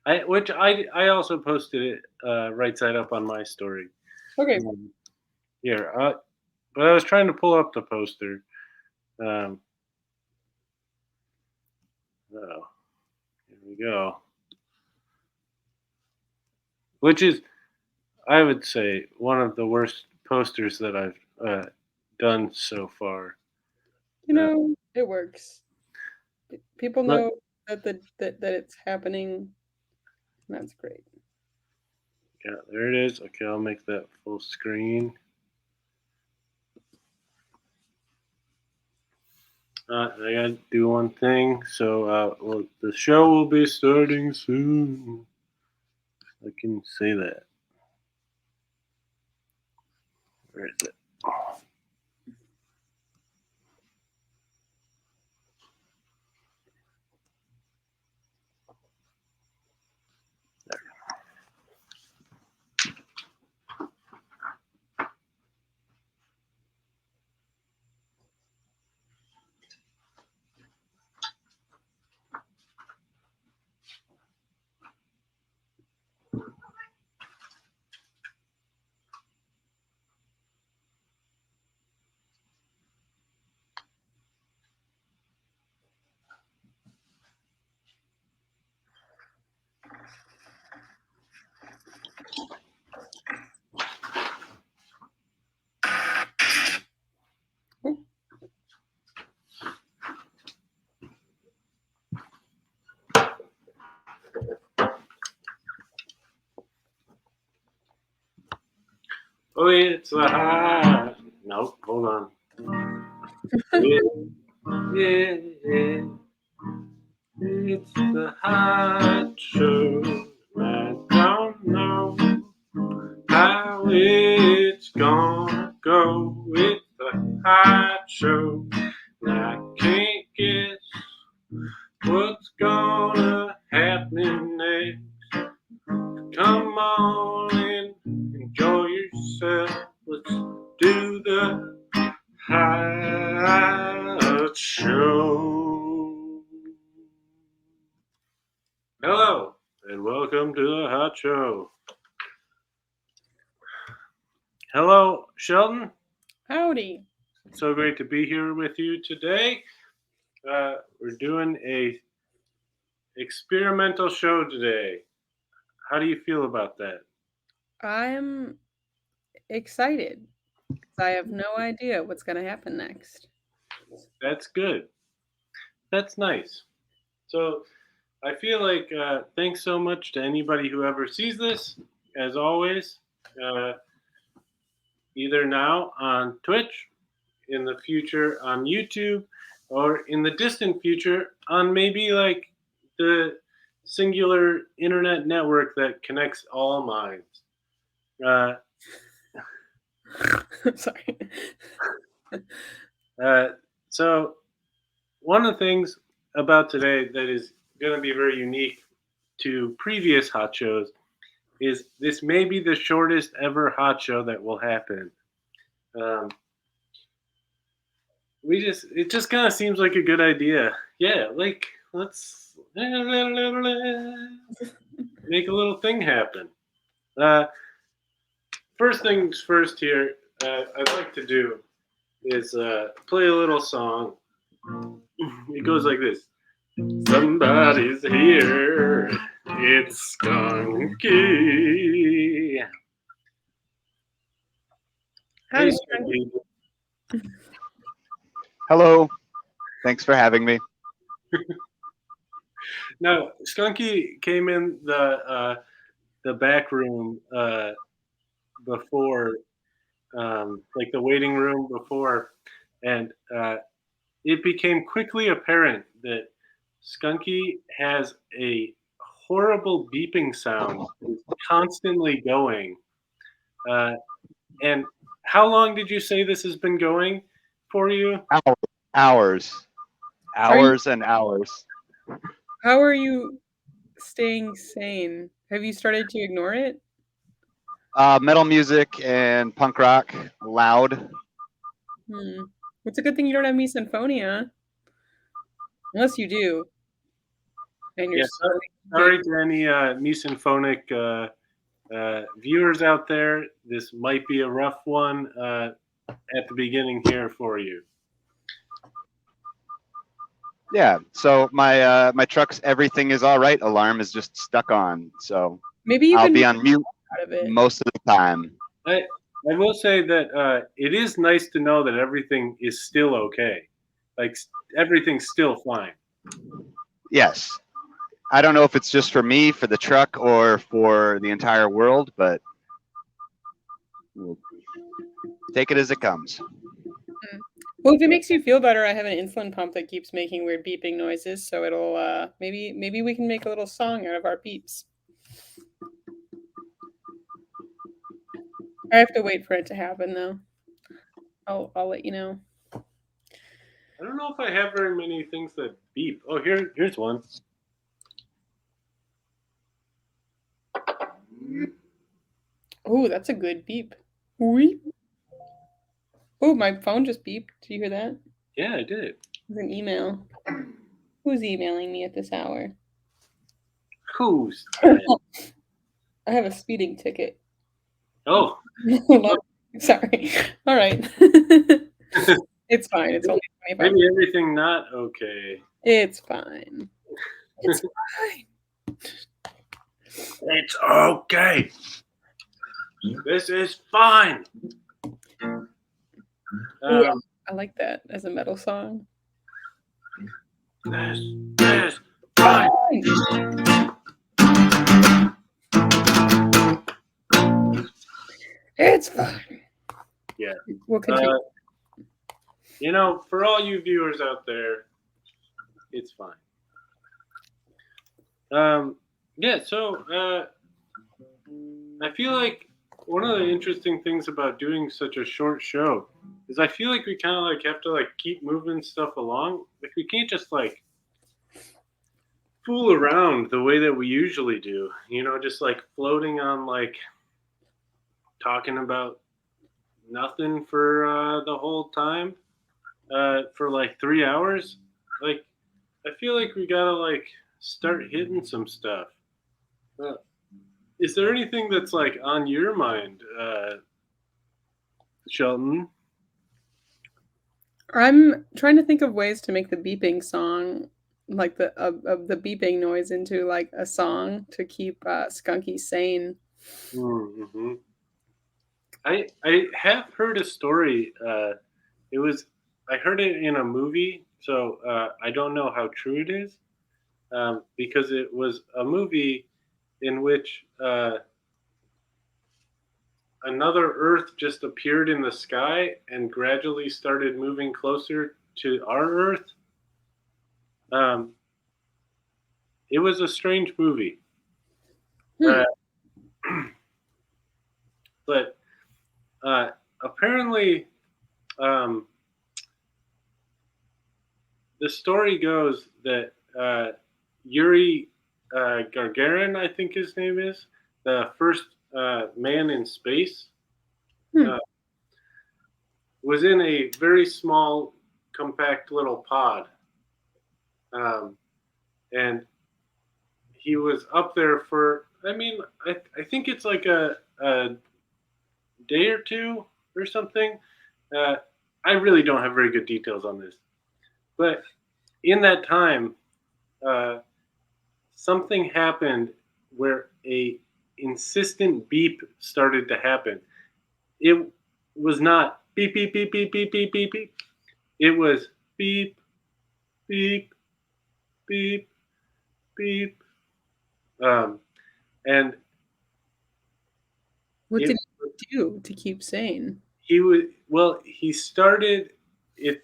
I also posted it right side up on my story. Okay. Here, but I was trying to pull up the poster. Oh, here we go. Which is, I would say, one of the worst posters that I've done so far. It works. People But know that it's happening. And that's great. yeah, there it is. Okay, I'll make that full screen. I gotta do one thing. So, the show will be starting soon. I can say that. Where is it? Oh, it's a hot. Nope, hold on. Yeah. It's the hot show. I don't know how it's gonna go. It's the hot show. I can't guess what's gonna happen next. Come on and enjoy yourself. Let's do the hot show. Hello, and welcome to the hot show. Hello, Shelton. Howdy. So great to be here with you today. We're doing a experimental show today. How do you feel about that? I'm excited. I have no idea what's going to happen next. That's good. That's nice. So I feel like thanks so much to anybody who ever sees this. As always, either now on Twitch, in the future on YouTube, or in the distant future on maybe like the singular internet network that connects all minds. Sorry. So one of the things about today that is going to be very unique to previous hot shows is this may be the shortest ever hot show that will happen. It just kind of seems like a good idea. Yeah, like let's make a little thing happen. First things first here, I'd like to do is play a little song. It goes like this. Somebody's here. It's Skunky. Hey, Skunky. Hello. Thanks for having me. Now, Skunky came in the back room before, like the waiting room before, and it became quickly apparent that Skunky has a horrible beeping sound constantly going. And how long did you say this has been going for you? Hours and hours. How are you staying sane? Have you started to ignore it? Metal music and punk rock, loud. It's a good thing you don't have misophonia. Unless you do. and you're Yeah, slowly sorry to any misymphonic viewers out there. This might be a rough one at the beginning here for you. Yeah. So my truck's everything is all right alarm is just stuck on. So maybe you I'll can be make on mute out of it. most of the time. I will say that it is nice to know that everything is still okay. Like everything's still fine. Yes. I don't know if it's just for me, for the truck, or for the entire world, but we'll take it as it comes. Well, if it makes you feel better, I have an insulin pump that keeps making weird beeping noises, so it'll maybe we can make a little song out of our beeps. I have to wait for it to happen though. I'll let you know. I don't know if I have very many things that beep. Oh, here's one. Oh, that's a good beep. Weep. Oh, my phone just beeped. Did you hear that? Yeah, I did. It was an email. Who's emailing me at this hour? Who's that? I have a speeding ticket. Oh, Sorry. All right. It's fine. It's only 25. maybe everything not okay. It's fine. It's fine. It's okay. This is fine. Ooh, I like that as a metal song. This is fine. It's fine. Yeah. We'll continue. For all you viewers out there, it's fine. Yeah, so I feel like one of the interesting things about doing such a short show is I feel like we kind of have to keep moving stuff along. Like we can't just fool around the way that we usually do. Just floating on talking about nothing for the whole time for 3 hours. I feel like we gotta start hitting some stuff. Is there anything that's on your mind, Shelton? I'm trying to think of ways to make the beeping song, like the of the beeping noise, into like a song to keep Skunky sane. Mm-hmm. I have heard a story. I heard it in a movie, so I don't know how true it is, because it was a movie in which another Earth just appeared in the sky and gradually started moving closer to our Earth. It was a strange movie. But apparently, the story goes that Yuri Gagarin, I think his name is, the first man in space, was in a very small, compact little pod. And he was up there for, I think it's like a day or two or something. I really don't have very good details on this. But in that time, something happened where a insistent beep started to happen. It was not beep, beep, beep, beep, beep, beep, beep, beep. It was beep, beep, beep, beep. And What did he do to keep sane? It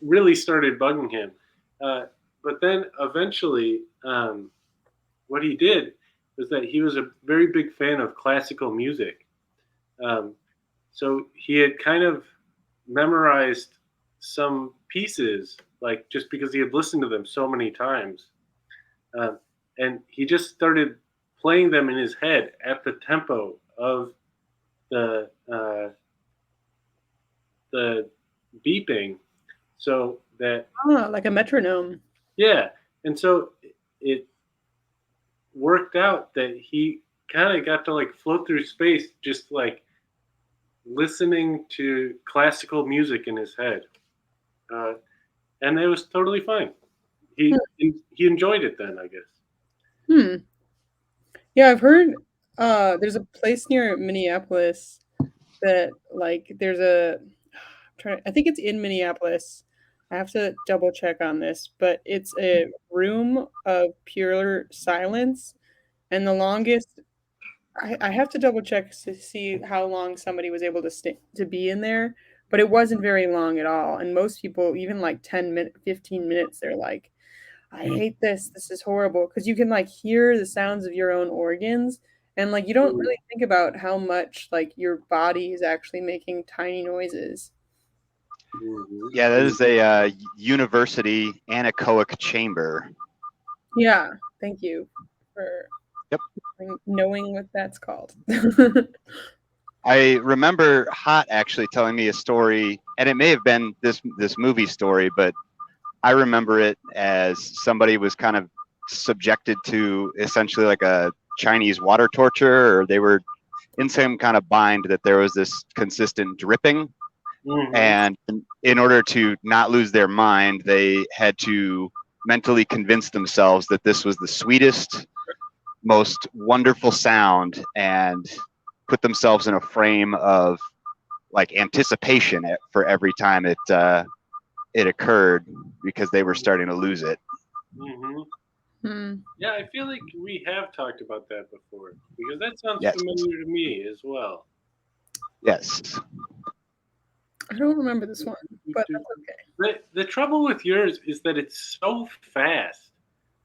really started bugging him. But then eventually, what he did was that he was a very big fan of classical music. So he had kind of memorized some pieces, just because he had listened to them so many times. And he just started playing them in his head at the tempo of the beeping, so that like a metronome. yeah, and so it worked out that he kind of got to like float through space, just like listening to classical music in his head, uh, and it was totally fine. He enjoyed it then, I guess. Hmm. Yeah, I've heard there's a place near Minneapolis that like there's a I think it's in Minneapolis. I have to double check on this, but it's a room of pure silence, and the longest I have to double check to see how long somebody was able to stay to be in there, but it wasn't very long at all. And most people, even like 15 minutes, they're like, I hate this. This is horrible. Because you can like hear the sounds of your own organs. And like you don't really think about how much like your body is actually making tiny noises. Yeah, that is a university anechoic chamber. Yeah. Thank you for Yep. knowing what that's called. I remember Hot actually telling me a story, and it may have been this movie story, but I remember it as somebody was kind of subjected to essentially like a Chinese water torture, or they were in some kind of bind that there was this consistent dripping. Mm-hmm. And in order to not lose their mind, they had to mentally convince themselves that this was the sweetest, most wonderful sound, and put themselves in a frame of like anticipation for every time it occurred, because they were starting to lose it. Mm-hmm. Yeah, I feel like we have talked about that before, because that sounds Yes. familiar to me as well. Yes. I don't remember this one, but that's okay. The trouble with yours is that it's so fast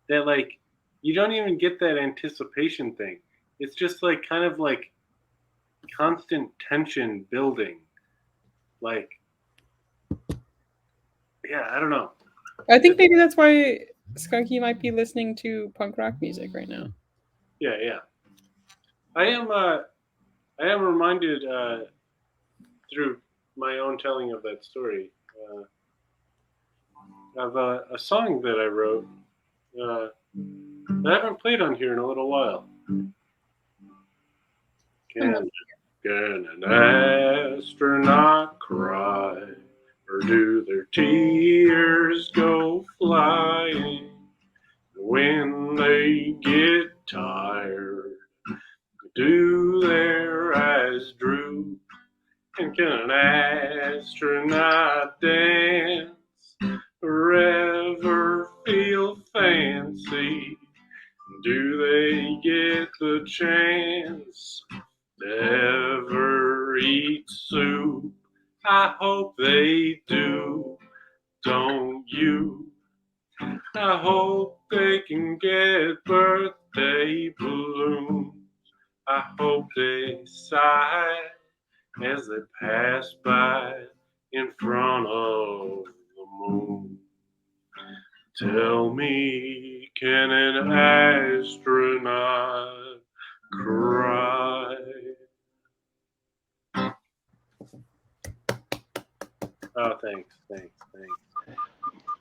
that like you don't even get that anticipation thing. It's just like kind of like constant tension building. Like, yeah, I don't know. I think maybe that's why Skunky might be listening to punk rock music right now. Yeah, yeah. I am reminded through my own telling of that story of a song that I wrote that I haven't played on here in a little while. Can an astronaut cry, or do their tears go flying when they get tired? Do their eyes droop? And can an astronaut dance, or ever feel fancy? Do they get the chance to ever eat soup? I hope they do, don't you? I hope they can get birthday balloons. I hope they sigh as they pass by in front of the moon. Tell me, can an astronaut cry? Oh, thanks.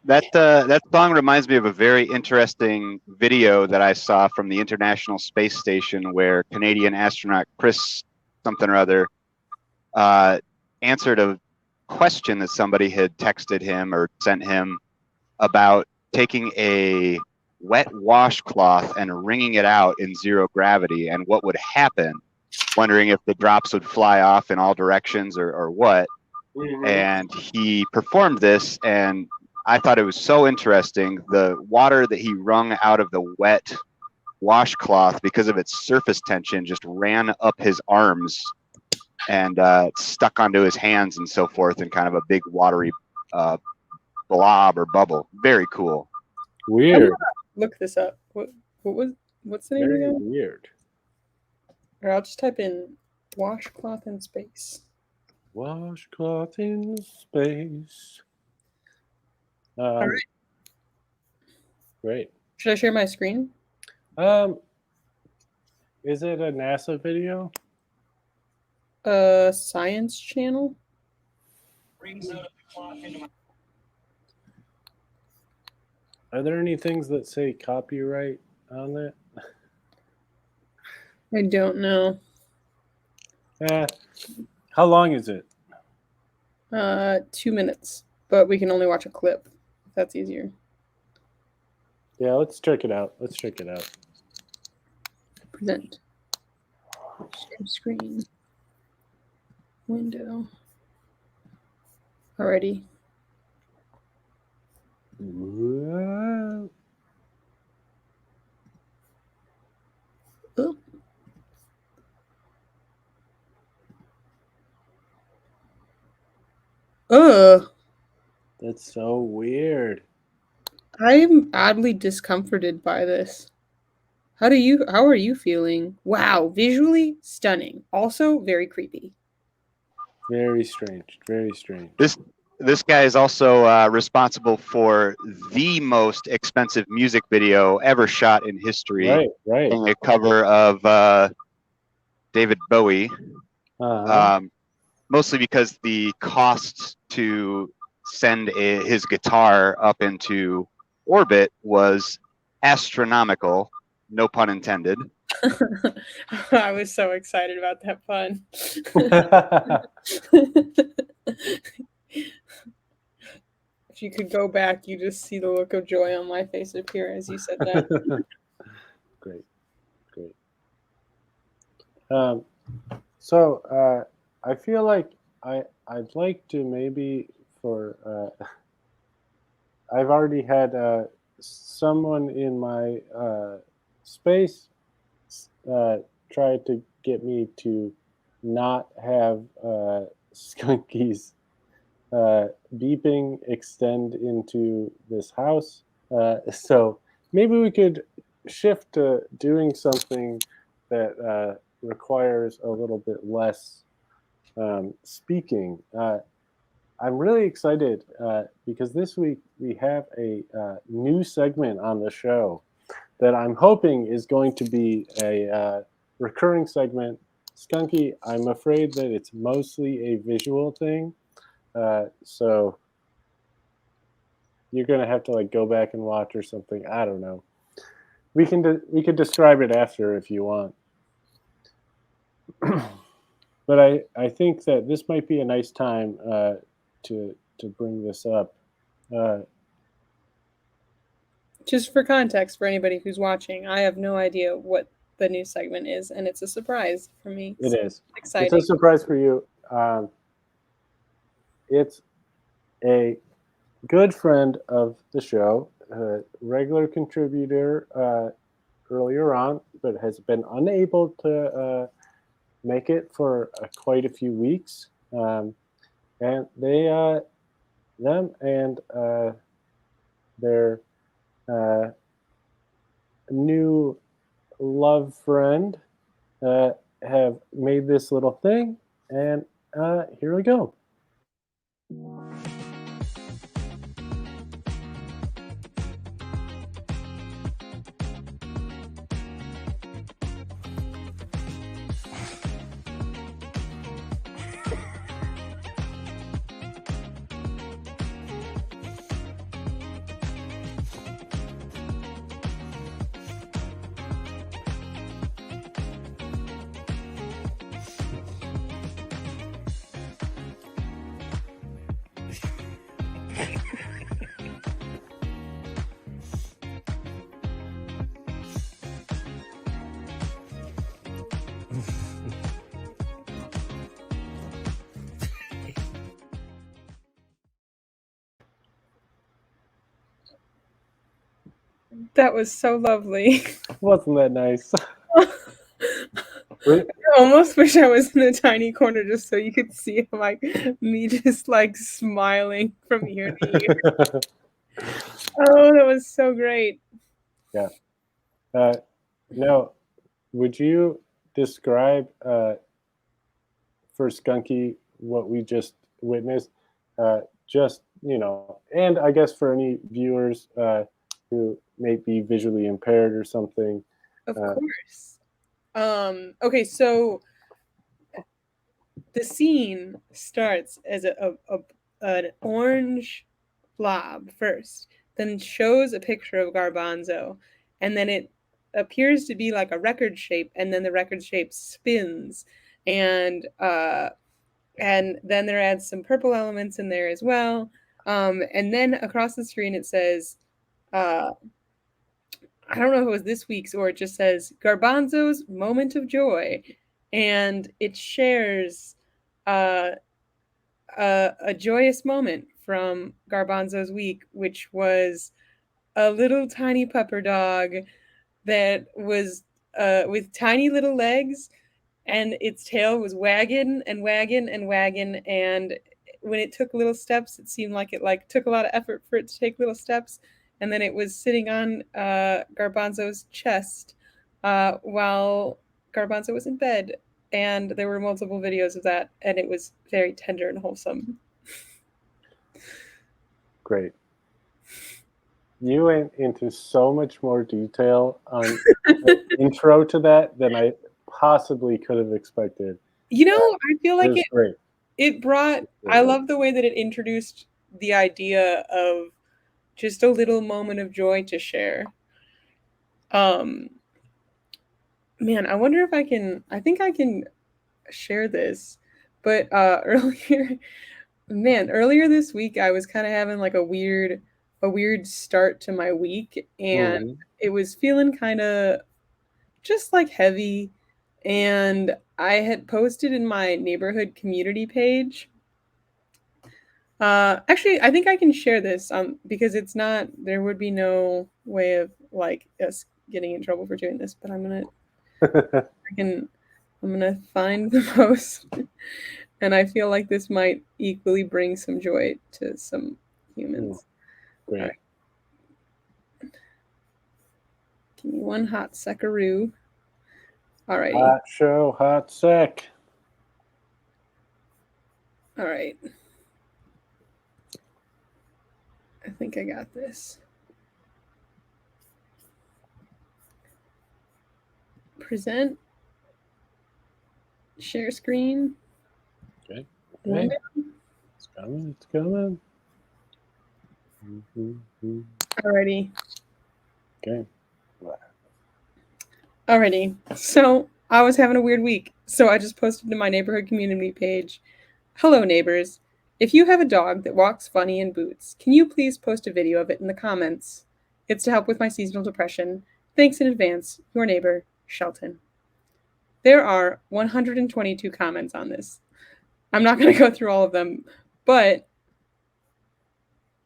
That song reminds me of a very interesting video that I saw from the International Space Station, where Canadian astronaut Chris something or other answered a question that somebody had texted him or sent him about taking a wet washcloth and wringing it out in zero gravity, and what would happen, wondering if the drops would fly off in all directions or what. Mm-hmm. And he performed this, and I thought it was so interesting. The water that he wrung out of the wet washcloth, because of its surface tension, just ran up his arms and stuck onto his hands and so forth in kind of a big watery blob or bubble. Very cool. Weird. Look this up. What's the name Very again? weird. Or I'll just type in washcloth in space. Washcloth in space. All right. Great. Should I share my screen? Is it a NASA video? Science Channel. Are there any things that say copyright on it? I don't know. How long is it? 2 minutes, but we can only watch a clip. If that's easier. Yeah, let's check it out. Let's check it out. Present. Share screen. Window. Alrighty. Whoa. Oh. Ugh. That's so weird. I'm oddly discomforted by this. How are you feeling? Wow, visually stunning. Also very creepy. Very strange. Very strange. This guy is also responsible for the most expensive music video ever shot in history. Right. A cover of David Bowie. Uh-huh. Mostly because the cost to send his guitar up into orbit was astronomical, no pun intended. I was so excited about that pun. If you could go back, you just see the look of joy on my face appear as you said that. Great. So I feel like I'd like to maybe for I've already had someone in my space try to get me to not have Skunky's beeping extend into this house. So maybe we could shift to doing something that requires a little bit less speaking. I'm really excited because this week we have a new segment on the show that I'm hoping is going to be a recurring segment. Skunky, I'm afraid that it's mostly a visual thing. So you're gonna have to like go back and watch or something. I don't know. We could describe it after if you want. But I think that this might be a nice time to bring this up. Just for context, for anybody who's watching, I have no idea what the new segment is, and it's a surprise for me. It is. Exciting. It's a surprise for you. It's a good friend of the show, a regular contributor earlier on, but has been unable to make it for quite a few weeks. And them and their new love friend have made this little thing, and here we go. That was so lovely. Wasn't that nice? I almost wish I was in a tiny corner just so you could see like me just like smiling from ear to ear. Oh, that was so great. Yeah. Now, would you describe for Skunky what we just witnessed? Just and I guess for any viewers who may be visually impaired or something. Of course. Okay, so the scene starts as an orange blob first, then shows a picture of garbanzo, and then it appears to be like a record shape, and then the record shape spins, and then there adds some purple elements in there as well. And then across the screen it says, I don't know if it was this week's or it just says Garbanzo's moment of joy, and it shares uh, a joyous moment from Garbanzo's week, which was a little tiny pupper dog that was with tiny little legs, and its tail was wagging and wagging and wagging, and when it took little steps it seemed like it took a lot of effort for it to take little steps, and then it was sitting on Garbanzo's chest while Garbanzo was in bed, and there were multiple videos of that, and it was very tender and wholesome. Great. You went into so much more detail on the intro to that than I possibly could have expected. You know, I feel like It was great. it brought, I love the way that it introduced the idea of just a little moment of joy to share. Man, I wonder if I think I can share this. But earlier this week I was kind of having like a weird start to my week, and it was feeling kind of just like heavy, and I had posted in my neighborhood community page. Actually, I think I can share this because it's not, there would be no way of like us getting in trouble for doing this, but I'm gonna find the post, and I feel like this might equally bring some joy to some humans. Great. Right. Give me one hot seckaroo. Alrighty. Hot show, hot sec. All right. I think I got this. Present. Share screen. Okay. Okay. It's coming. It's coming. Alrighty. Okay. Alrighty. So I was having a weird week, so I just posted to my neighborhood community page. Hello, neighbors. If you have a dog that walks funny in boots, can you please post a video of it in the comments? It's to help with my seasonal depression. Thanks in advance, your neighbor, Shelton. There are 122 comments on this. I'm not going to go through all of them, but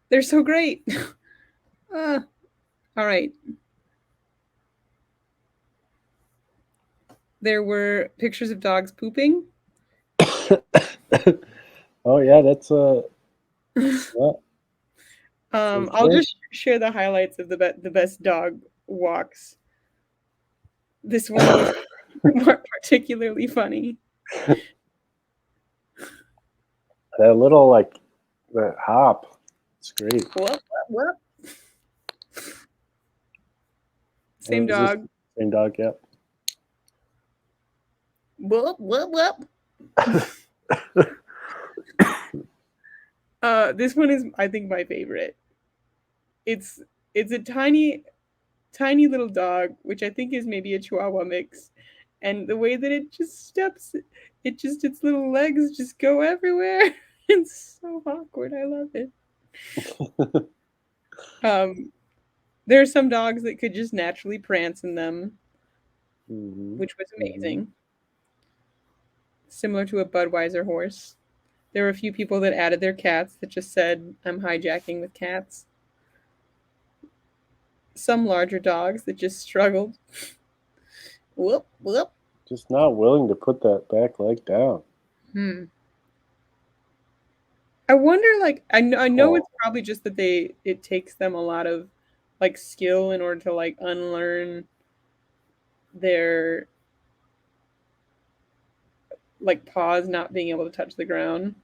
they're so great. All right. There were pictures of dogs pooping. Oh yeah, that's I'll just share the highlights of the best dog walks. This one was particularly funny. That little that hop. It's great. Whoop. Same dog. Same dog, yep. Whoop. This one is, I think, my favorite. It's a tiny little dog, which I think is maybe a Chihuahua mix, and the way that it just steps, its little legs just go everywhere. It's so awkward. I love it. There are some dogs that could just naturally prance in them, which was amazing. Similar to a Budweiser horse. There were a few people that added their cats that just said, "I'm hijacking with cats." Some larger dogs that just struggled. Whoop. Just not willing to put that back leg down. I wonder, I know it's probably just that it takes them a lot of skill in order to unlearn their paws not being able to touch the ground.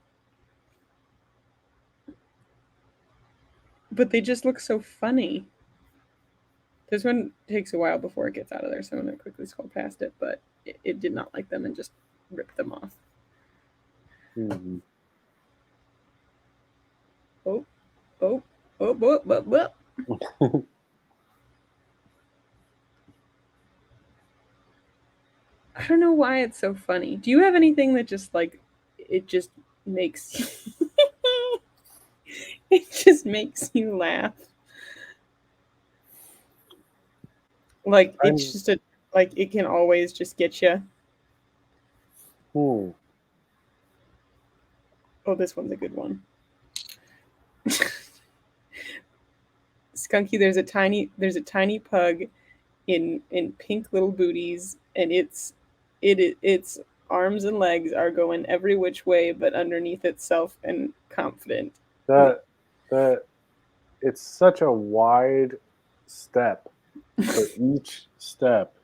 But they just look so funny. This one takes a while before it gets out of there, so I'm going to quickly scroll past it, but it did not like them and just ripped them off. Oh. I don't know why it's so funny. Do you have anything that just like it just makes it just makes you laugh? Like it's just a like it can always just get you. Oh, this one's a good one. Skunky, there's a tiny pug in pink little booties, and its arms and legs are going every which way, but underneath itself and confident. That it's such a wide step for each step.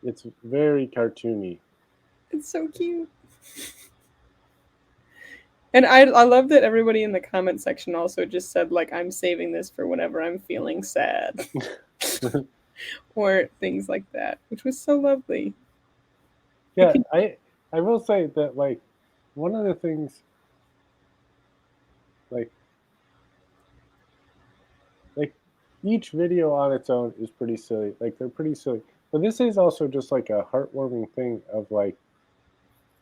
It's very cartoony. It's so cute. And I love that everybody in the comment section also just said, like, I'm saving this for whenever I'm feeling sad. Or things like that, which was so lovely. Yeah, I will say that, like, one of the things, like each video on its own is pretty silly. Like, they're pretty silly. But this is also just like a heartwarming thing of like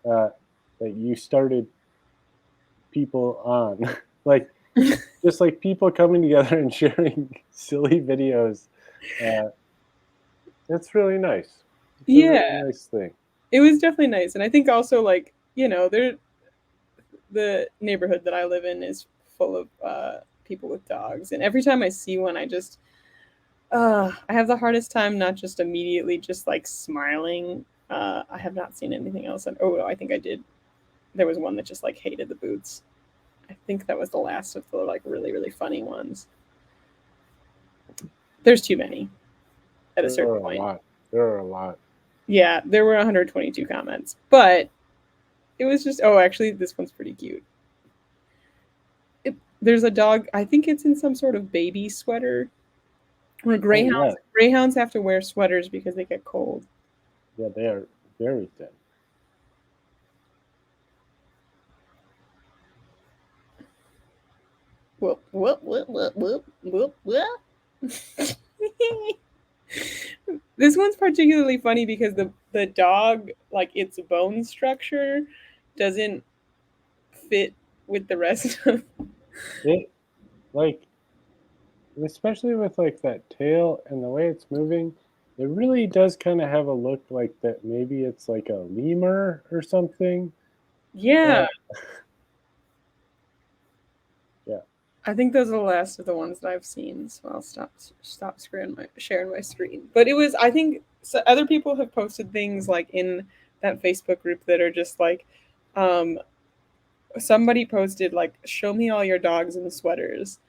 that you started people on. Like, just like people coming together and sharing silly videos. It's really nice. It's a really nice thing. It was definitely nice. And I think also, like, you know, the neighborhood that I live in is full of people with dogs. And every time I see one, I just I have the hardest time not just immediately just like smiling. I have not seen anything else. Oh, I think I did. There was one that just like hated the boots. I think that was the last of the like really, really funny ones. There's too many at a certain point. There are a lot. Yeah, there were 122 comments, but it was just, oh, actually, this one's pretty cute. There's a dog, I think it's in some sort of baby sweater. Where greyhounds have to wear sweaters because they get cold. Yeah, they are very thin. Whoop, whoop, whoop, whoop, whoop, whoop, whoop. This one's particularly funny because the dog, like its bone structure, doesn't fit with the rest of it. Like, especially with like that tail and the way it's moving, it really does kind of have a look like that. Maybe it's like a lemur or something. Yeah. Yeah. I think those are the last of the ones that I've seen. So I'll stop sharing my screen. But it was, I think, so other people have posted things like in that Facebook group that are just like, somebody posted like, "Show me all your dogs in sweaters,"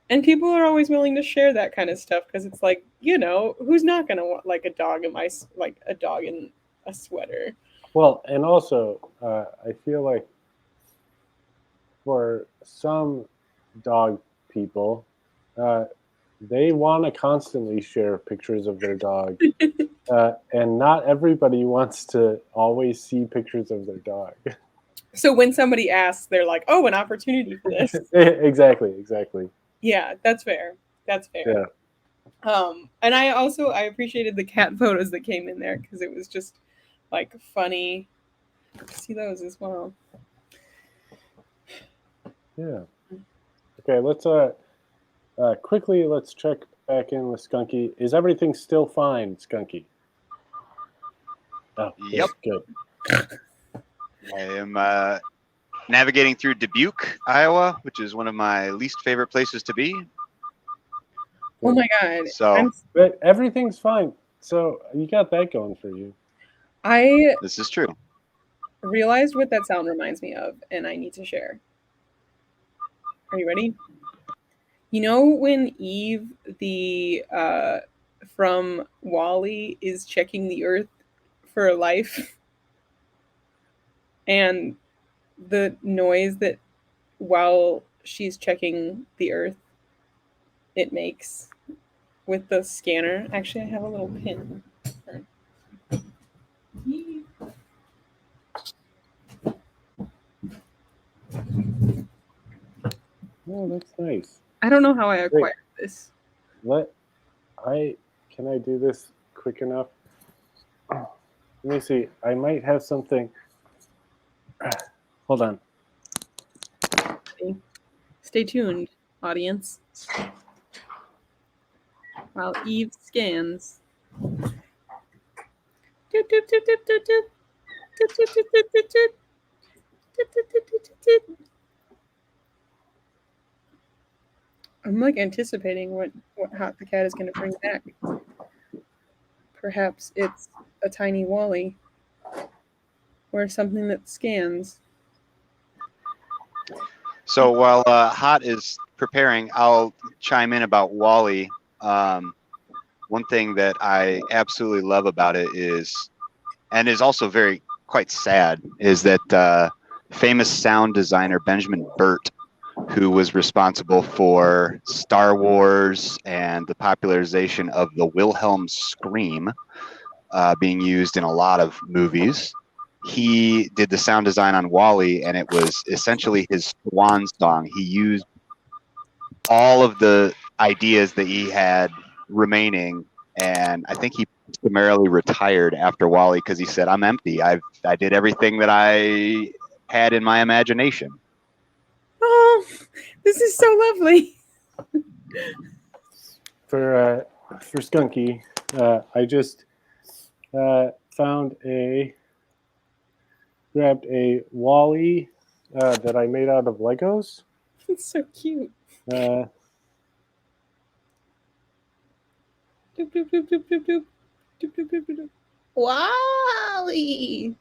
and people are always willing to share that kind of stuff because it's like, you know, who's not gonna want like a dog in a sweater? Well, and also, I feel like for some dog people, they want to constantly share pictures of their dog, and not everybody wants to always see pictures of their dog. So when somebody asks, they're like, "Oh, an opportunity for this." Exactly. Yeah, that's fair. Yeah. And I appreciated the cat photos that came in there because it was just like funny to see those as well. Yeah. Okay, let's quickly let's check back in with Skunky. Is everything still fine, Skunky? Oh, yep. Good. I am navigating through Dubuque, Iowa, which is one of my least favorite places to be. Oh my god! So, but everything's fine. So you got that going for you. This is true. Realized what that sound reminds me of, and I need to share. Are you ready? You know when Eve, the from WALL-E, is checking the Earth for life, and the noise that while she's checking the Earth, it makes with the scanner. Actually, I have a little pin. Oh, that's nice. I don't know how I acquired this. Can I do this quick enough? Let me see. I might have something. Hold on. Stay tuned, audience. While Eve scans. Doot, doot, doot, doot, doot, doot. Doot, doot, doot, doot, doot, doot. Doot, doot, doot, doot, doot, doot. I'm like anticipating what Hot the Cat is going to bring back. Perhaps it's a tiny Wally or something that scans. So while Hot is preparing, I'll chime in about Wally. One thing that I absolutely love about it is, and is also very quite sad, is that famous sound designer Benjamin Burt, who was responsible for Star Wars and the popularization of the Wilhelm scream being used in a lot of movies. He did the sound design on Wall-E, and it was essentially his swan song. He used all of the ideas that he had remaining, and I think he summarily retired after Wall-E because he said, "I'm empty. I did everything that I had in my imagination." Oh, this is so lovely. For Skunky, I just grabbed a Wall-E that I made out of Legos. It's so cute. Uh, Doop, doop, doop, doop, doop, doop. Doop, doop, doop, doop, doop. Wally.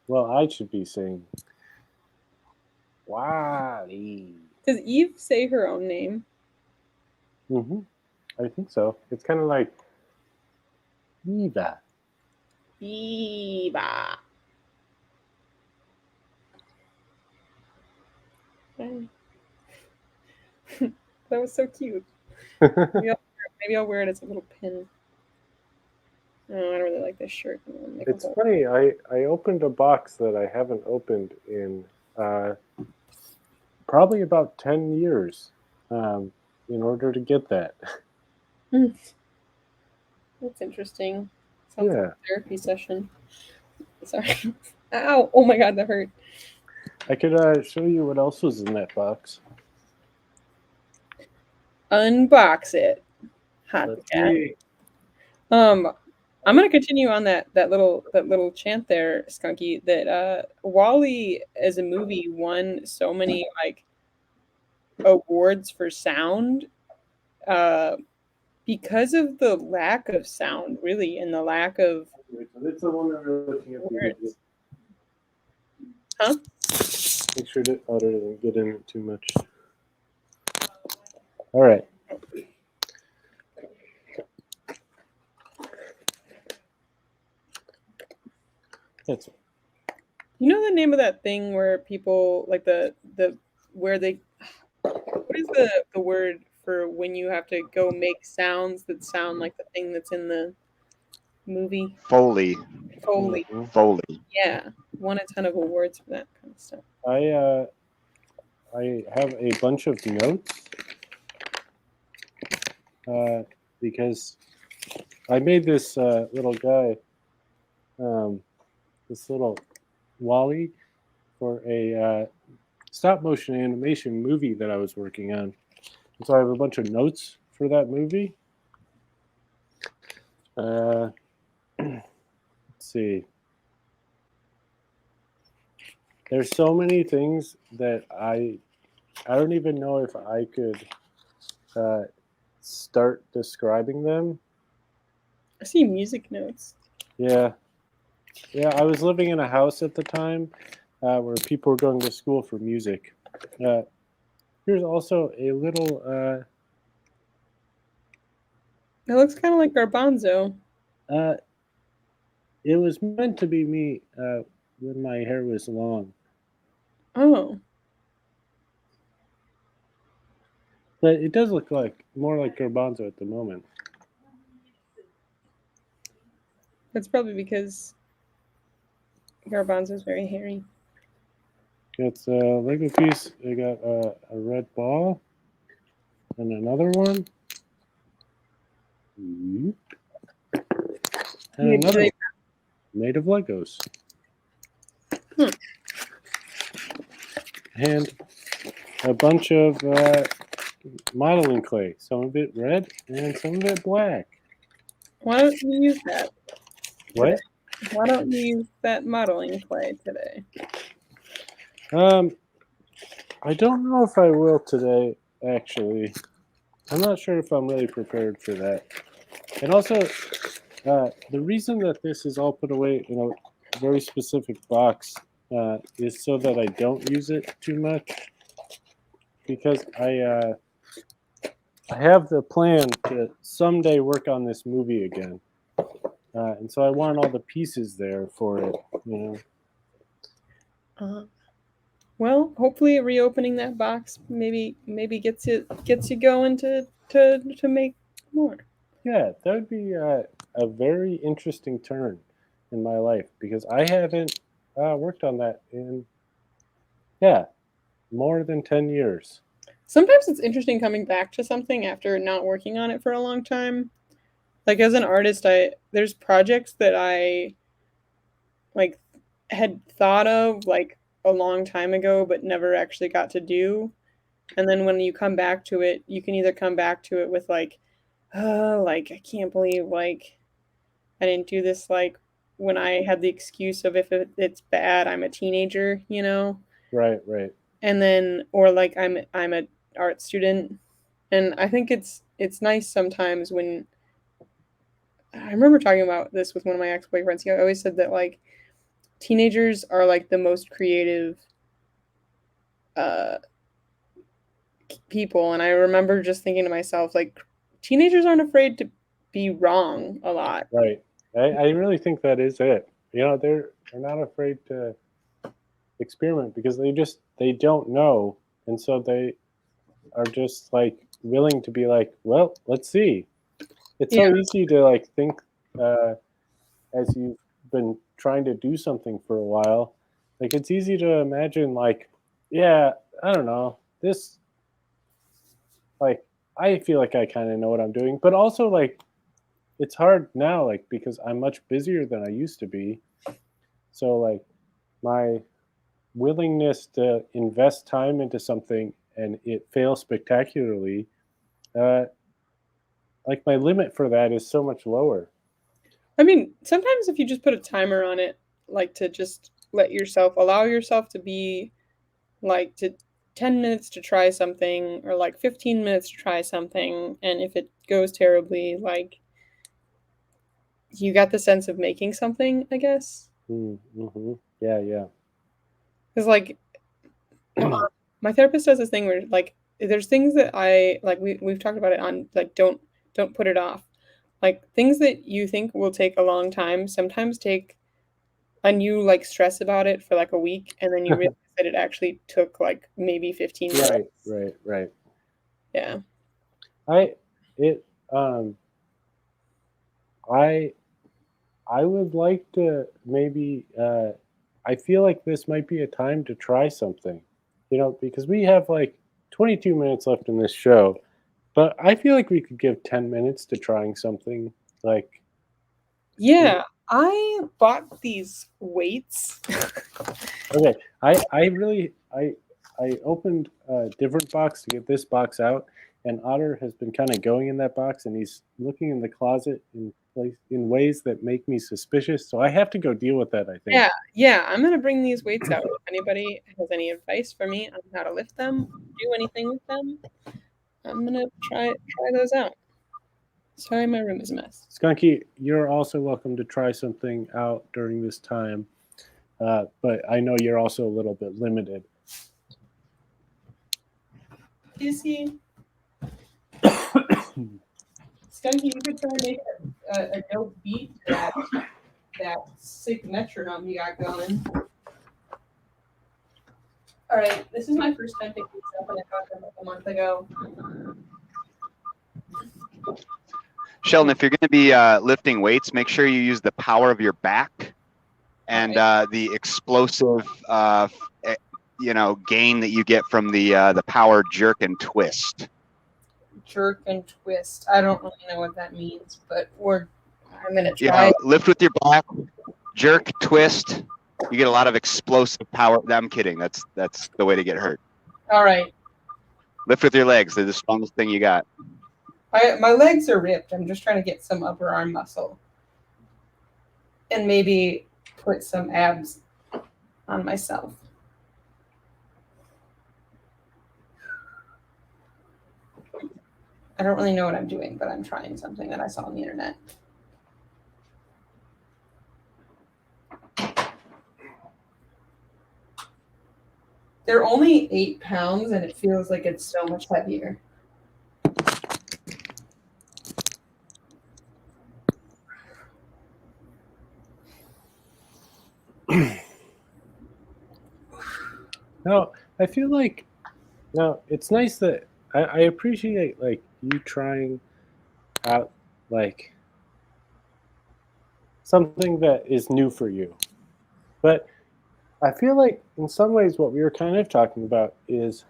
well, I should be saying Wall-E. Does Eve say her own name? Mm-hmm. I think so. It's kind of like Eva. Eva. That was so cute. Maybe I'll wear it as a little pin. Oh, I don't really like this shirt. It's funny. I opened a box that I haven't opened in probably about 10 years in order to get that. That's interesting. Sounds Yeah. like a therapy session. Sorry. Ow! Oh my god, that hurt. I could show you what else was in that box. Unbox it. Hot Let's cat. see. I'm gonna continue on that little chant there, Skunky. That Wall-E as a movie won so many like awards for sound, because of the lack of sound, really, and the lack of That's the one that we're looking at. words. Huh? Make sure to doesn't get in it too much. All right. That's You know the name of that thing where people like the where they what is the word for when you have to go make sounds that sound like the thing that's in the movie? Foley. Foley. Foley. Yeah. Won a ton of awards for that kind of stuff. I have a bunch of notes because I made this little guy, this little Wall-E for a stop motion animation movie that I was working on. And so I have a bunch of notes for that movie. Let's see. There's so many things that I don't even know if I could start describing them. I see music notes. Yeah. I was living in a house at the time where people were going to school for music. Here's also a little. It looks kind of like garbanzo. It was meant to be me when my hair was long. Oh. But it does look like more like garbanzo at the moment. That's probably because garbanzo is very hairy. It's a Lego piece. I got a red ball and another one. And Do another. made of Legos. Hmm. And a bunch of modeling clay. Some of it red and some of it black. Why don't you use that? What? Why don't you use that modeling clay today? I don't know if I will today, actually. I'm not sure if I'm really prepared for that. And also, the reason that this is all put away in a very specific box is so that I don't use it too much. Because I have the plan to someday work on this movie again. And so I want all the pieces there for it, you know. Well, hopefully reopening that box maybe gets you going to make more. Yeah, that would be a very interesting turn in my life because I haven't worked on that in more than 10 years. Sometimes it's interesting coming back to something after not working on it for a long time. Like as an artist, there's projects that I like had thought of like a long time ago but never actually got to do. And then when you come back to it, you can either come back to it with like, like I can't believe like I didn't do this like when I had the excuse of if it's bad, I'm a teenager, you know? Right, right. And then or like I'm a art student. And I think it's nice sometimes when I remember talking about this with one of my ex-boyfriends. He always said that like teenagers are like the most creative uh people, and I remember just thinking to myself like teenagers aren't afraid to be wrong a lot. Right. I really think that is it. You know, they're not afraid to experiment because they don't know, and so they are just like willing to be like, well, let's see. It's so easy to like think as you've been trying to do something for a while. Like it's easy to imagine like, yeah, I don't know, this like I feel like I kind of know what I'm doing, but also like it's hard now like because I'm much busier than I used to be. So like my willingness to invest time into something and it fails spectacularly, uh, like my limit for that is so much lower. I mean, sometimes if you just put a timer on it, like to just allow yourself to be like to 10 minutes to try something or like 15 minutes to try something, and if it goes terribly, like you got the sense of making something, I guess. Mm-hmm. Yeah, yeah. Because like my therapist does this thing where like there's things that I like we've talked about it on like don't put it off. Like things that you think will take a long time sometimes take, and you like stress about it for like a week and then you realize that it actually took like maybe 15 minutes. Right. Yeah. I it I would like to maybe I feel like this might be a time to try something. You know, because we have like 22 minutes left in this show, but I feel like we could give 10 minutes to trying something like Yeah, I bought these weights. okay. I opened a different box to get this box out, and Otter has been kind of going in that box, and he's looking in the closet in ways that make me suspicious. So I have to go deal with that. I think. Yeah, I'm gonna bring these weights out. If anybody has any advice for me on how to lift them, do anything with them, I'm gonna try those out. Sorry, my room is a mess. Skunky, you're also welcome to try something out during this time, but I know you're also a little bit limited. Is he? Skunky, you could try and make a dope beat to that sick metronome you got going. All right, this is my first time picking this up, and I got them a month ago. Sheldon, if you're going to be lifting weights, make sure you use the power of your back and the explosive, gain that you get from the power jerk and twist. Jerk and twist. I don't really know what that means, but I'm gonna try. Lift with your back jerk, twist. You get a lot of explosive power. I'm kidding. That's the way to get hurt. All right. Lift with your legs. They're the strongest thing you got. My legs are ripped. I'm just trying to get some upper arm muscle. And maybe put some abs on myself. I don't really know what I'm doing, but I'm trying something that I saw on the internet. They're only 8 pounds, and it feels like it's so much heavier. No, I feel like it's nice that I appreciate like you trying out like something that is new for you. But I feel like in some ways what we were kind of talking about is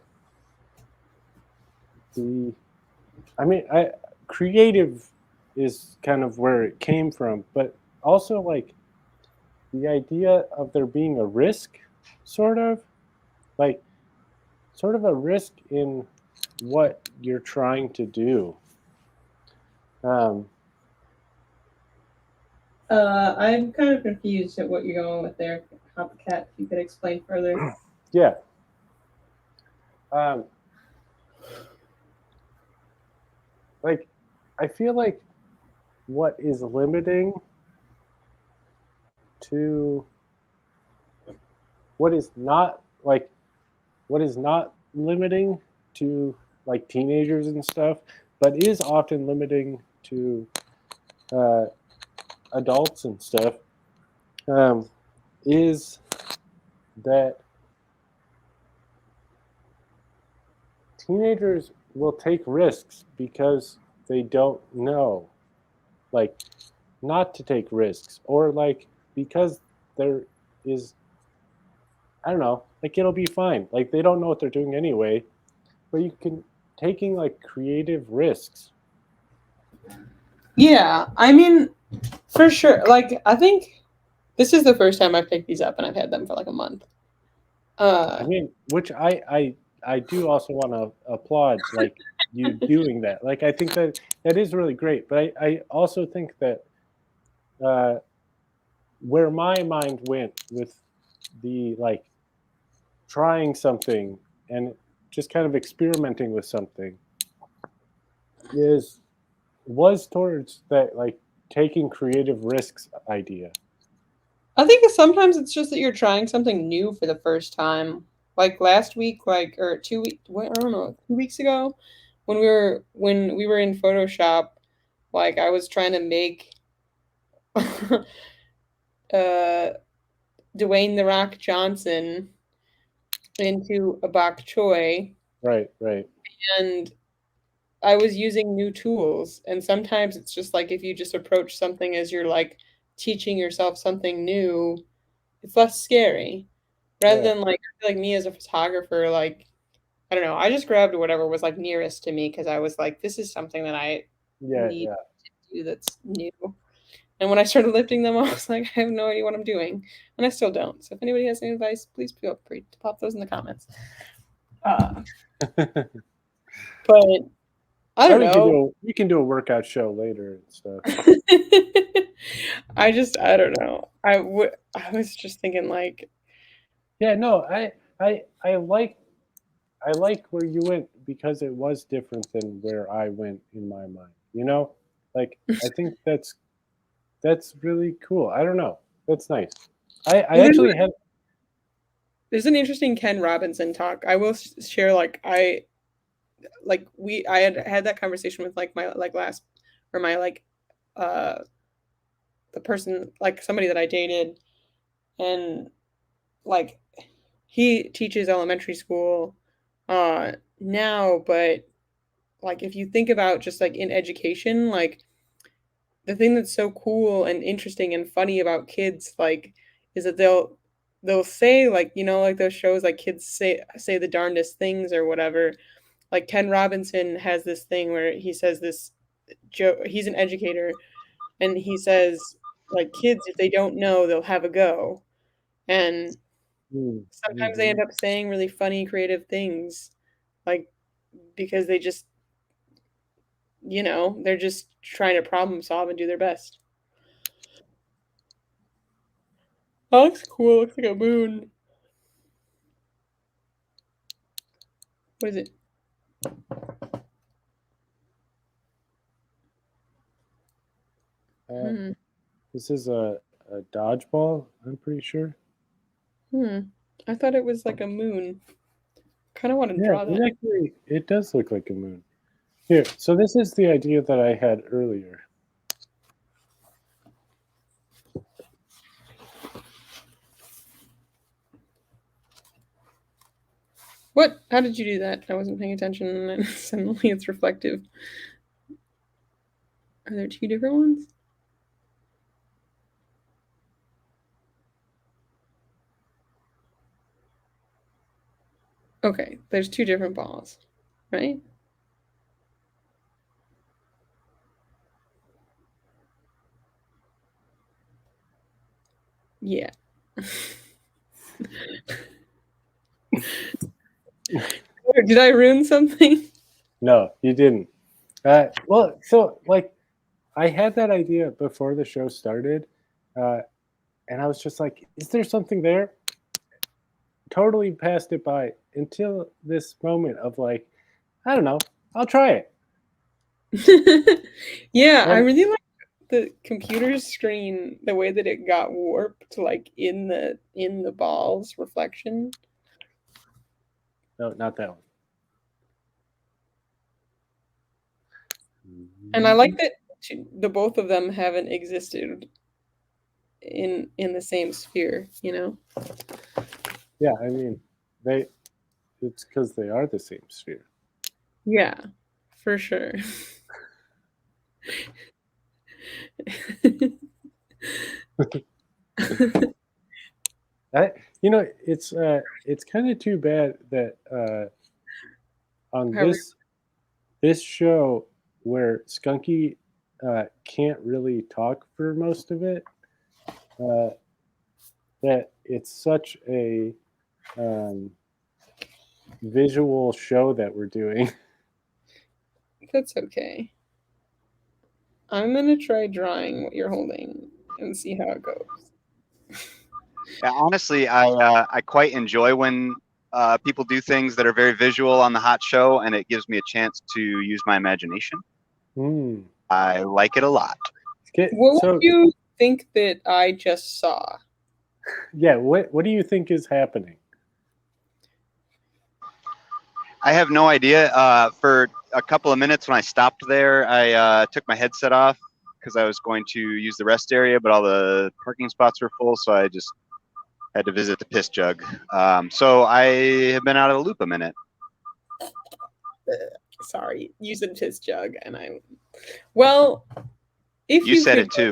creative is kind of where it came from, but also like the idea of there being a risk, sort of a risk in what you're trying to do. I'm kind of confused at what you're going with there, Copycat. If you could explain further. Yeah. Like, I feel like what is limiting to what is not limiting to like teenagers and stuff, but is often limiting to adults and stuff, is that teenagers will take risks because they don't know, like, not to take risks, or like because there is, I don't know, like it'll be fine. Like they don't know what they're doing anyway, but you can taking like creative risks. Yeah, I mean, for sure. Like, I think this is the first time I've picked these up, and I've had them for like a month. I mean, which I do also want to applaud, like you doing that. Like I think that is really great. But I also think that where my mind went with the like trying something and just kind of experimenting with something was towards that like taking creative risks idea. I think sometimes it's just that you're trying something new for the first time. Like last week, or 2 weeks, I don't know, 2 weeks ago, when we were in Photoshop, like I was trying to make Dwayne the Rock Johnson into a bok choy. Right. And I was using new tools. And sometimes it's just like if you just approach something as you're like teaching yourself something new, it's less scary. Rather than like I feel like me as a photographer, like I don't know, I just grabbed whatever was like nearest to me because I was like, this is something that I need to do that's new. And when I started lifting them, I was like, I have no idea what I'm doing. And I still don't. So if anybody has any advice, please feel free to pop those in the comments. But I don't know. We can do a workout show later and stuff. I don't know. I was just thinking like, yeah, no, I like where you went because it was different than where I went in my mind. You know, like I think that's really cool. I don't know. That's nice. I actually had. There's an interesting Ken Robinson talk. I will share I had that conversation with like my like last or my like the person like somebody that I dated, and like he teaches elementary school now, but like if you think about just like in education, like the thing that's so cool and interesting and funny about kids like is that they'll say like, you know, like those shows like kids say the darndest things or whatever. Like Ken Robinson has this thing where he says this joke. He's an educator, and he says like kids, if they don't know, they'll have a go. And sometimes they end up saying really funny, creative things, like because they just, they're just trying to problem solve and do their best. Oh, looks cool. Looks like a moon. What is it? This is a dodgeball, I'm pretty sure. I thought it was like a moon. Kind of want to draw that. It does look like a moon. Here, so this is the idea that I had earlier. What? How did you do that? I wasn't paying attention, and suddenly it's reflective. Are there two different ones? Okay, there's two different balls, right? Yeah. Did I ruin something? No, you didn't. Well, so like, I had that idea before the show started, and I was just like, "Is there something there?" Totally passed it by until this moment of like, I don't know, I'll try it. Yeah, I And- really like the computer screen, the way that it got warped, like in the ball's reflection. No, not that one. And I like that the both of them haven't existed in the same sphere, Yeah, I mean, it's because they are the same sphere. Yeah, for sure. It's kind of too bad that on this show where Skunky can't really talk for most of it, that it's such a visual show that we're doing. That's okay. I'm gonna try drawing what you're holding and see how it goes. Yeah, honestly, I quite enjoy when people do things that are very visual on the hot show, and it gives me a chance to use my imagination. I like it a lot. What would you think that I just saw? Yeah, what do you think is happening? I have no idea. For a couple of minutes when I stopped there, I took my headset off because I was going to use the rest area, but all the parking spots were full, so I just had to visit the piss jug. So I have been out of the loop a minute. Sorry, use the piss jug, and well, if you said it too.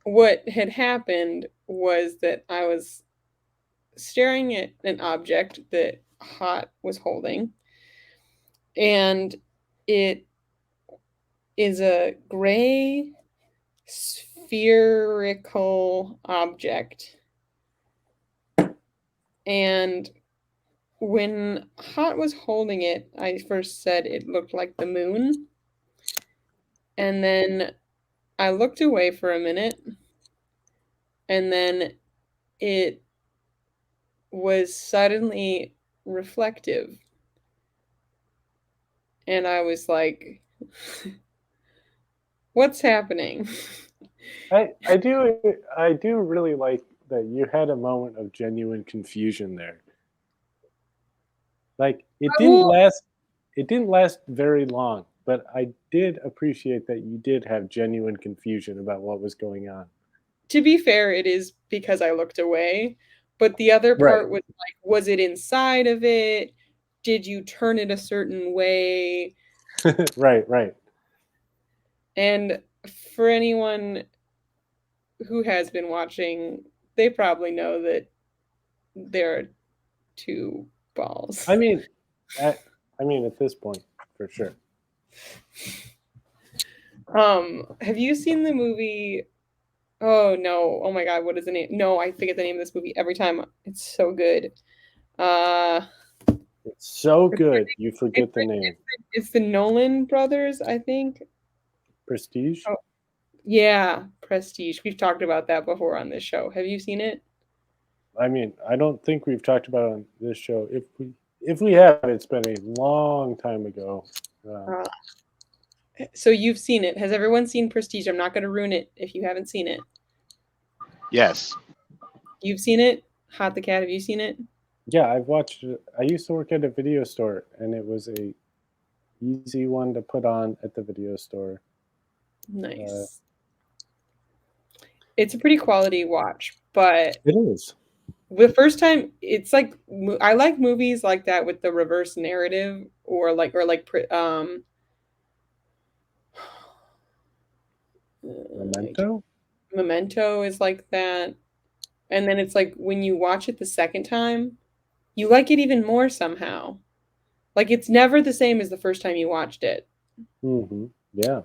What had happened was that I was staring at an object that Hot was holding, and it is a gray spherical object. And when Hot was holding it, I first said it looked like the moon. And then I looked away for a minute, and then it was suddenly reflective. And I was like, what's happening? I do really like that you had a moment of genuine confusion there. Like it didn't last very long, but I did appreciate that you did have genuine confusion about what was going on. To be fair, it is because I looked away, but the other part was like, was it inside of it? Did you turn it a certain way? Right. And for anyone who has been watching, they probably know that there are two balls. I mean, at this point, for sure. Have you seen the movie Oh no! Oh my God! What is the name? No, I forget the name of this movie every time. It's so good. Uh, It's so it's good, you forget the it's name. it's the Nolan brothers, I think. Prestige? Oh, yeah, Prestige. We've talked about that before on this show. Have you seen it? I mean, I don't think we've talked about it on this show. If we have, it's been a long time ago. Uh, so you've seen it. Has everyone seen Prestige? I'm not going to ruin it if you haven't seen it. Yes. You've seen it? Hot the Cat, have you seen it? Yeah, I've watched it. I used to work at a video store, and it was a easy one to put on at the video store. Nice. It's a pretty quality watch, but It is. the first time it's like I like movies like that with the reverse narrative like Memento? Memento is like that. And then it's like when you watch it the second time, you like it even more somehow. Like it's never the same as the first time you watched it. Mm-hmm. Yeah.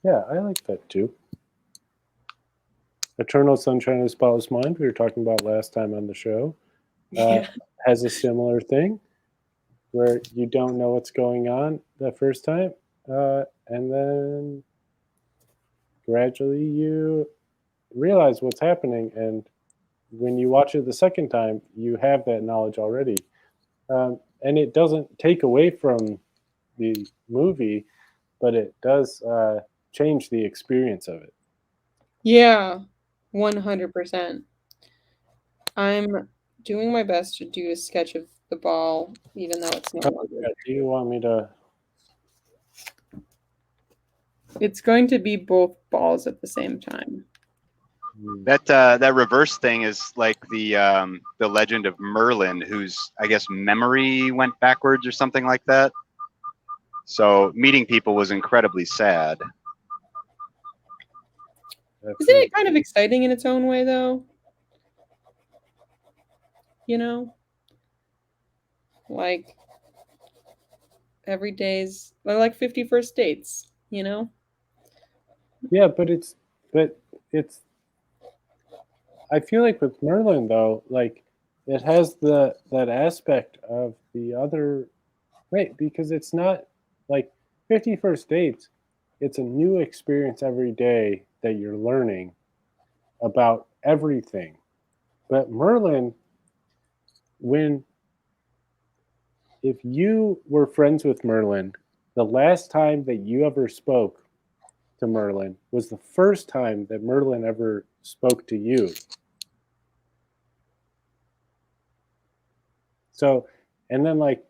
Yeah, I like that too. Eternal Sunshine of the Spotless Mind, we were talking about last time on the show, Yeah. has a similar thing where you don't know what's going on the first time, and then gradually you realize what's happening, and when you watch it the second time, you have that knowledge already. And it doesn't take away from the movie, but it does change the experience of it. Yeah. 100%. I'm doing my best to do a sketch of the ball, even though it's no longer. Yeah, do you want me to? It's going to be both balls at the same time. That reverse thing is like the legend of Merlin, whose I guess memory went backwards or something like that. So meeting people was incredibly sad. Isn't it kind of exciting in its own way, though? You know, like every day's like 51st dates. You know. Yeah, but it's I feel like with Merlin though, like it has that aspect of the other wait, because it's not like 51st dates, it's a new experience every day that you're learning about everything. But Merlin, when if you were friends with Merlin, the last time that you ever spoke to Merlin was the first time that Merlin ever spoke to you. So, and then like,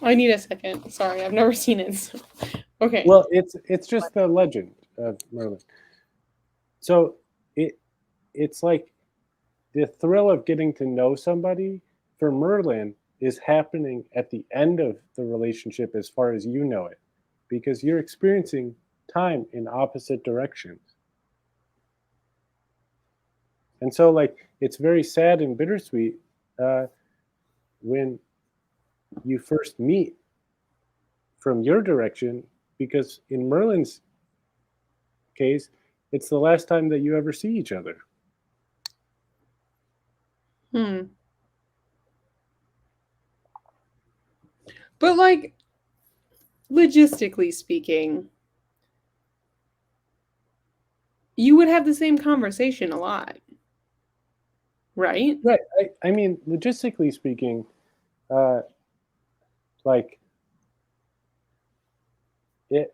I need a second. Sorry, I've never seen it. So. Okay. well, it's just the legend of Merlin. So it's like the thrill of getting to know somebody for Merlin is happening at the end of the relationship as far as you know it, because you're experiencing time in opposite directions. And so like it's very sad and bittersweet when you first meet from your direction, because in Merlin's case, it's the last time that you ever see each other. But like logistically speaking, you would have the same conversation a lot. Right? Right. I mean, logistically speaking, like it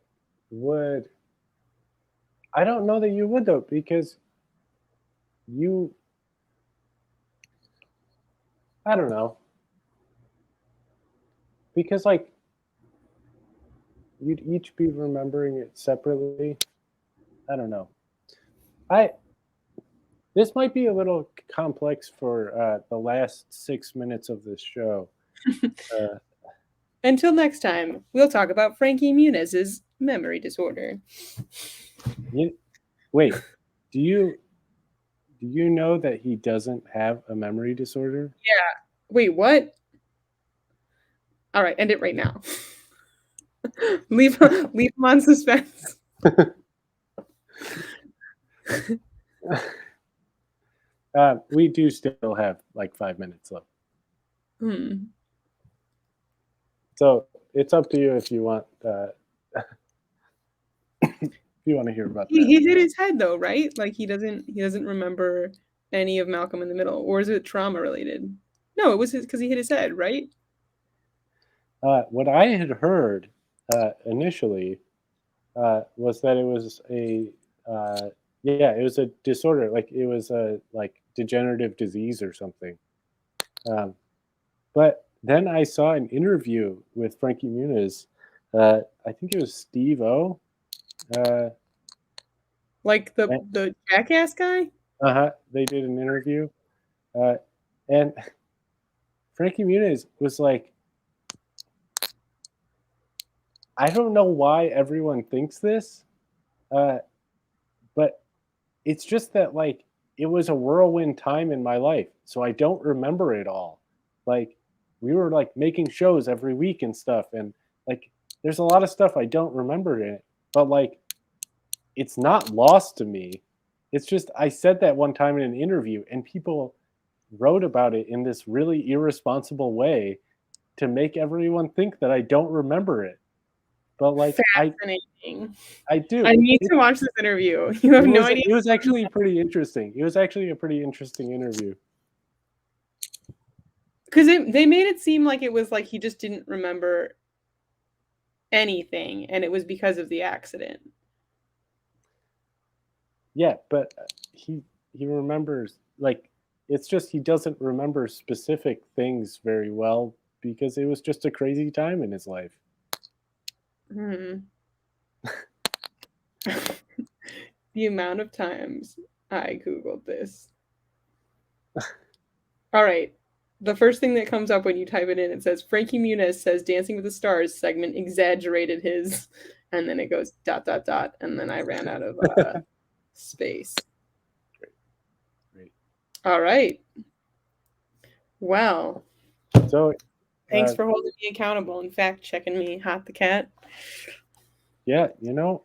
would. I don't know that you would though, because you. I don't know. Because like you'd each be remembering it separately. I don't know. I this might be a little complex for the last 6 minutes of this show. Until next time, we'll talk about Frankie Muniz's memory disorder. Wait, do you know that he doesn't have a memory disorder? Yeah. Wait, what? All right, end it right now. leave him on suspense. We do still have like 5 minutes left. So it's up to you if you want if you want to hear about that. He hit his head though, right? Like he doesn't remember any of Malcolm in the Middle, or is it trauma related? No, it was because he hit his head, right? What I had heard initially was that it was a it was a disorder, like it was a like degenerative disease or something. But then I saw an interview with Frankie Muniz. I think it was Steve O. Like the Jackass guy. They did an interview, and Frankie Muniz was like, I don't know why everyone thinks this, but it's just that like it was a whirlwind time in my life, so I don't remember it all. Like we were like making shows every week and stuff, and like there's a lot of stuff I don't remember in it, but like it's not lost to me. It's just I said that one time in an interview, and people wrote about it in this really irresponsible way to make everyone think that I don't remember it. But like fascinating. I do. I need to watch this interview. You have no idea. It was actually pretty interesting. It was actually a pretty interesting interview. Because they made it seem like it was like he just didn't remember anything, and it was because of the accident. Yeah, but he remembers, like, it's just he doesn't remember specific things very well because it was just a crazy time in his life. The amount of times I Googled this. All right. The first thing that comes up when you type it in, it says Frankie Muniz says Dancing with the Stars segment exaggerated his, and then it goes ... and then I ran out of space. Great. All right. Well, so thanks for holding me accountable and fact checking me, Hot the Cat. Yeah, you know,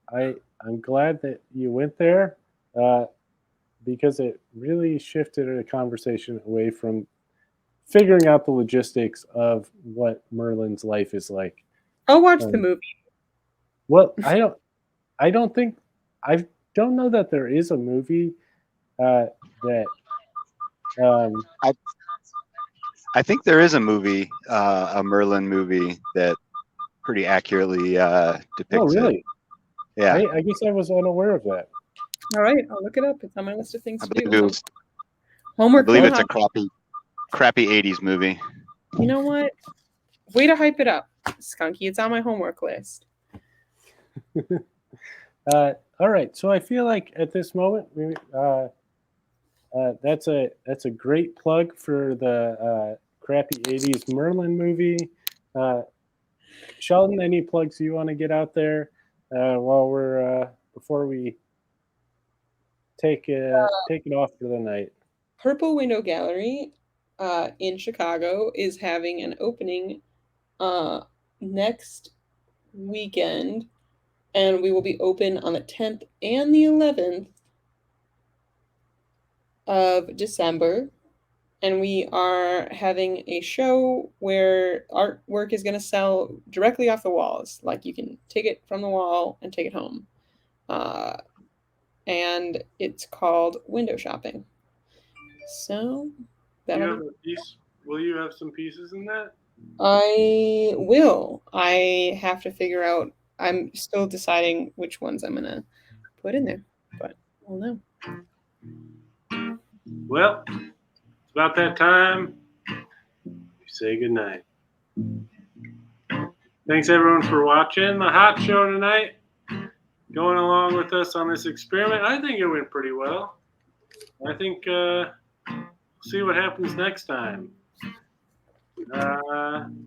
I'm glad that you went there because it really shifted a conversation away from figuring out the logistics of what Merlin's life is like. I'll watch the movie. Well, I don't know that there is a movie that I think there is a movie, a Merlin movie that pretty accurately depicts Oh, really? it. Yeah. I guess I was unaware of that. All right, I'll look it up. It's on my list of things to do. I believe it's a crappy 80s movie. You know what? Way to hype it up, Skunky. It's on my homework list. All right, so I feel like at this moment, that's a great plug for the crappy 80s Merlin movie. Sheldon, any plugs you want to get out there while we're before we take it off for the night? Purple Window Gallery in Chicago is having an opening next weekend, and we will be open on the 10th and the 11th of December. And we are having a show where artwork is going to sell directly off the walls. Like you can take it from the wall and take it home. And it's called Window Shopping. So will you have some pieces in that? I will. I have to figure out. I'm still deciding which ones I'm going to put in there. But we'll know. Well, it's about that time. We say goodnight. Thanks everyone for watching the Hot Show tonight. Going along with us on this experiment. I think it went pretty well. I think we'll see what happens next time.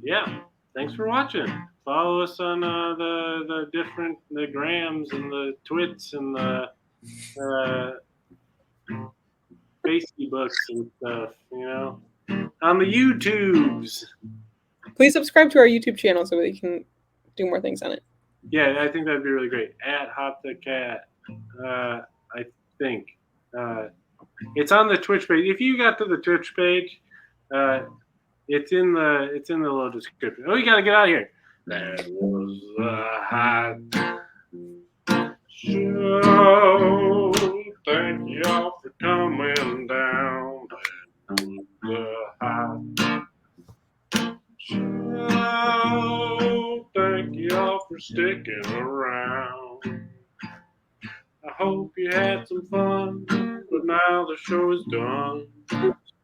Yeah. Thanks for watching. Follow us on the grams and the twits and the Facebooks and stuff, you know, on the YouTubes. Please subscribe to our YouTube channel so we can do more things on it. Yeah, I think that'd be really great. At Hop the Cat, I think it's on the Twitch page. If you got to the Twitch page, it's in the little description. Oh, you gotta get out of here. That was a hot show. Thank y'all for coming down. That was a hot show. Thank y'all for sticking around. I hope you had some fun, but now the show is done.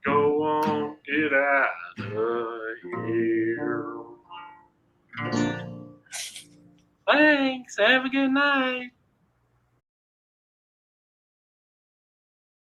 Go on, get out of here. Thanks, have a good night.